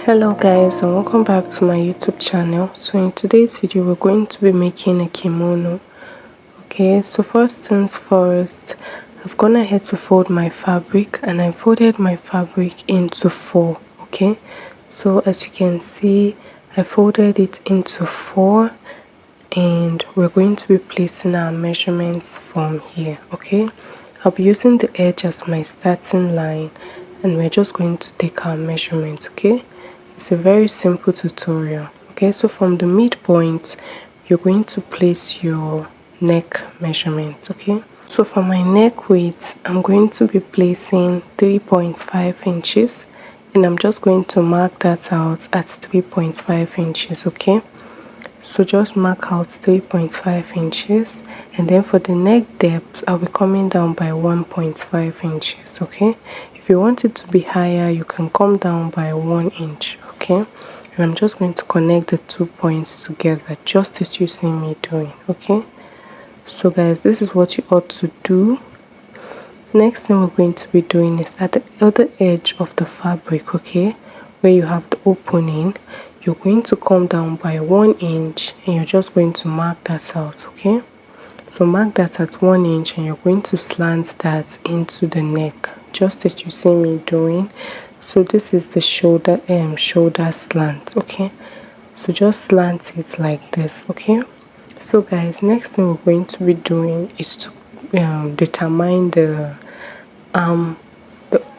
Hello guys, and welcome back to my YouTube channel. So in today's video we're going to be making a kimono. Okay, so first things first, I've gone ahead to fold my fabric, and I folded my fabric into 4. Okay, so as you can see, I folded it into 4, and we're going to be placing our measurements from here. Okay, I'll be using the edge as my starting line, and we're just going to take our measurements. Okay, it's a very simple tutorial. Okay, so from the midpoint you're going to place your neck measurement. Okay, so for my neck width I'm going to be placing 3.5 inches, and I'm just going to mark that out at 3.5 inches. Okay, so just mark out 3.5 inches, and then for the neck depth I'll be coming down by 1.5 inches. Okay, if you want it to be higher you can come down by 1 inch. Okay, and I'm just going to connect the 2 points together just as you see me doing. Okay, so guys, this is what you ought to do. Next thing we're going to be doing is at the other edge of the fabric, okay, where you have the opening, you're going to come down by 1 inch, and you're just going to mark that out. Okay, so mark that at 1 inch, and you're going to slant that into the neck just as you see me doing. So this is the shoulder slant. Okay, so just slant it like this. Okay, so guys, next thing we're going to be doing is to determine the arm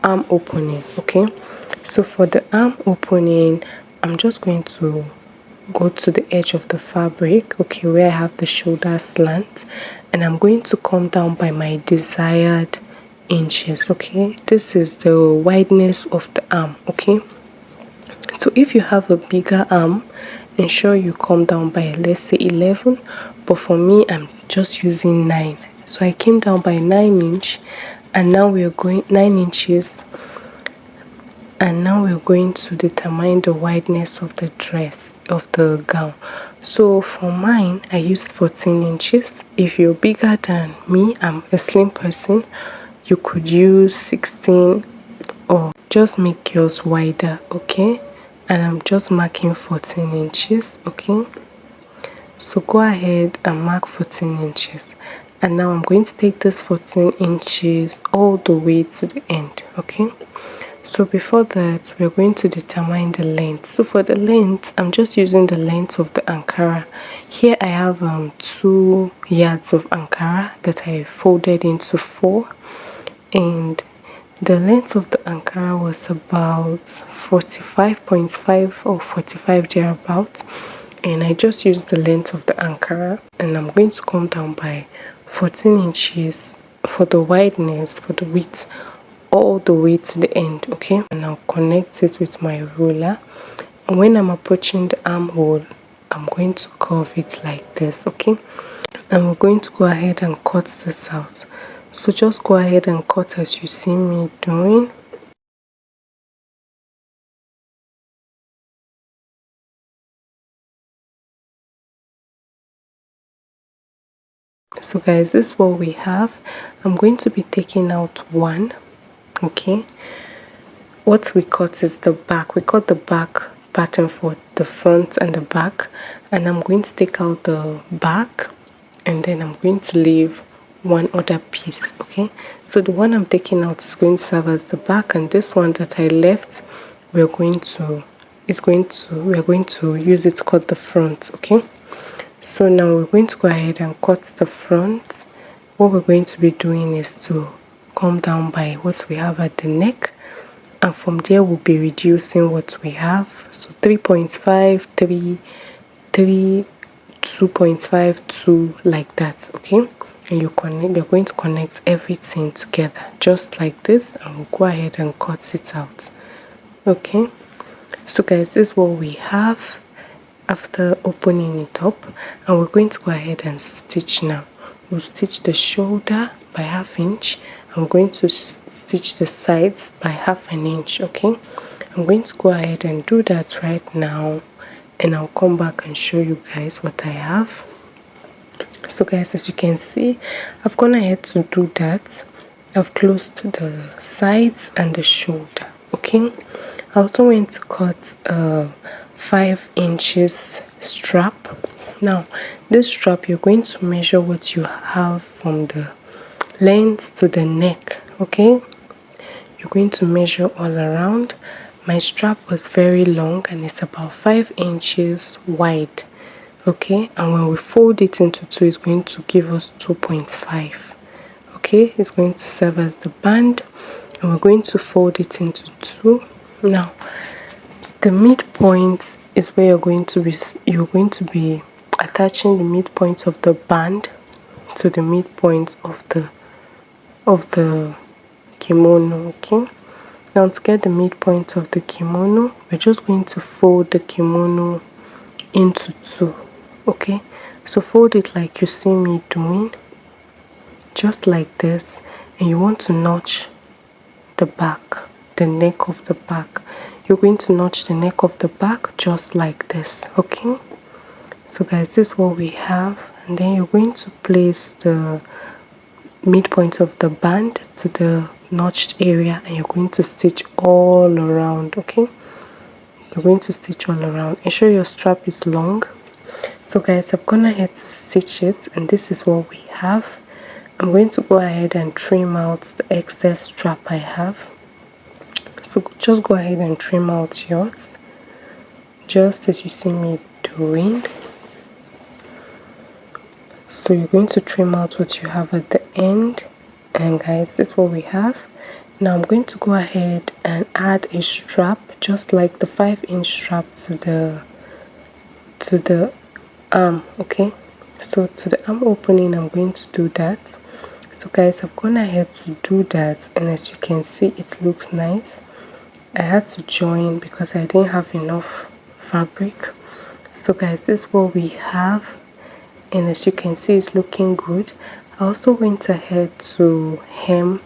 opening. Okay, so for the arm opening I'm just going to go to the edge of the fabric, okay, where I have the shoulder slant, and I'm going to come down by my desired inches. Okay, this is the wideness of the arm. Okay, so if you have a bigger arm, ensure you come down by, let's say, 11, but for me I'm just using 9, so I came down by 9 inch, and now we're going 9 inches, and now we're going to determine the wideness of the dress, of the gown. So for mine I used 14 inches. If you're bigger than me, I'm a slim person, you could use 16 or just make yours wider. Okay, and I'm just marking 14 inches. Okay, so go ahead and mark 14 inches, and now I'm going to take this 14 inches all the way to the end. Okay, so before that we're going to determine the length. So for the length I'm just using the length of the ankara. Here I have 2 yards of ankara that I folded into 4, and the length of the ankara was about 45.5 or 45 thereabouts, and I just used the length of the ankara, and I'm going to come down by 14 inches for the wideness, for the width, all the way to the end. Okay, and I'll connect it with my ruler, and when I'm approaching the armhole I'm going to curve it like this. Okay, and we're going to go ahead and cut this out. So just go ahead and cut as you see me doing. So guys, this is what we have. I'm going to be taking out 1. Okay, what we cut is the back. We cut the back pattern for the front and the back, and I'm going to take out the back, and then I'm going to leave one other piece. Okay, so the one I'm taking out is going to serve as the back, and this one that I left, we're going to use it to cut the front. Okay, so now we're going to go ahead and cut the front. What we're going to be doing is to come down by what we have at the neck, and from there we'll be reducing what we have. So 3.5, 3, 3, 2.5, 2, like that. Okay, and you're going to connect everything together just like this, and we'll go ahead and cut it out. Okay, so guys, this is what we have after opening it up, and we're going to go ahead and stitch now. We'll stitch the shoulder by 1/2 inch. I'm going to stitch the sides by 1/2 inch. Okay, I'm going to go ahead and do that right now, and I'll come back and show you guys what I have. So guys, as you can see, I've gone ahead to do that. I've closed the sides and the shoulder. Okay, I also went to cut 5 inches strap. Now this strap, you're going to measure what you have from the length to the neck. Okay, you're going to measure all around. My strap was very long and it's about 5 inches wide. Okay, and when we fold it into two, it's going to give us 2.5. okay, it's going to serve as the band, and we're going to fold it into two. Now the midpoint is where you're going to be attaching the midpoint of the band to the midpoint of the kimono. Okay, now to get the midpoint of the kimono, we're just going to fold the kimono into two. Okay, so fold it like you see me doing, just like this, and you want to notch the back, the neck of the back. You're going to notch the neck of the back just like this. Okay, so guys, this is what we have, and then you're going to place the midpoint of the band to the notched area, and you're going to stitch all around. Okay, you're going to stitch all around. Ensure your strap is long. So guys, I've gone ahead to stitch it, and this is what we have. I'm going to go ahead and trim out the excess strap I have. So just go ahead and trim out yours, just as you see me doing. So you're going to trim out what you have at the end, and guys, this is what we have. Now I'm going to go ahead and add a strap, just like the 5-inch strap to the arm. Okay, so to the arm opening, I'm going to do that. So guys, I've gone ahead to do that, and as you can see, it looks nice. I had to join because I didn't have enough fabric. So guys, this is what we have, and as you can see, it's looking good. I also went ahead to hem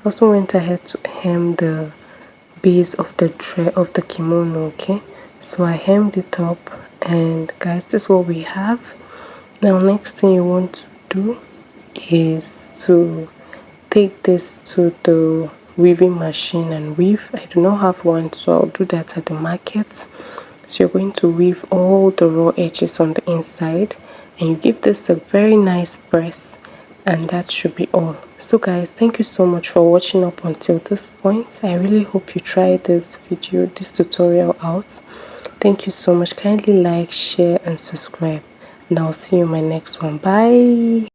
the base of the kimono. Okay, so I hemmed it up, and guys, this is what we have. Now next thing you want to do is to take this to the weaving machine and weave. I do not have one, so I'll do that at the market. So you're going to weave all the raw edges on the inside, and you give this a very nice press, and that should be all. So guys, thank you so much for watching up until this point. I really hope you try this tutorial out. Thank you so much. Kindly like, share and subscribe, and I'll see you in my next one. Bye.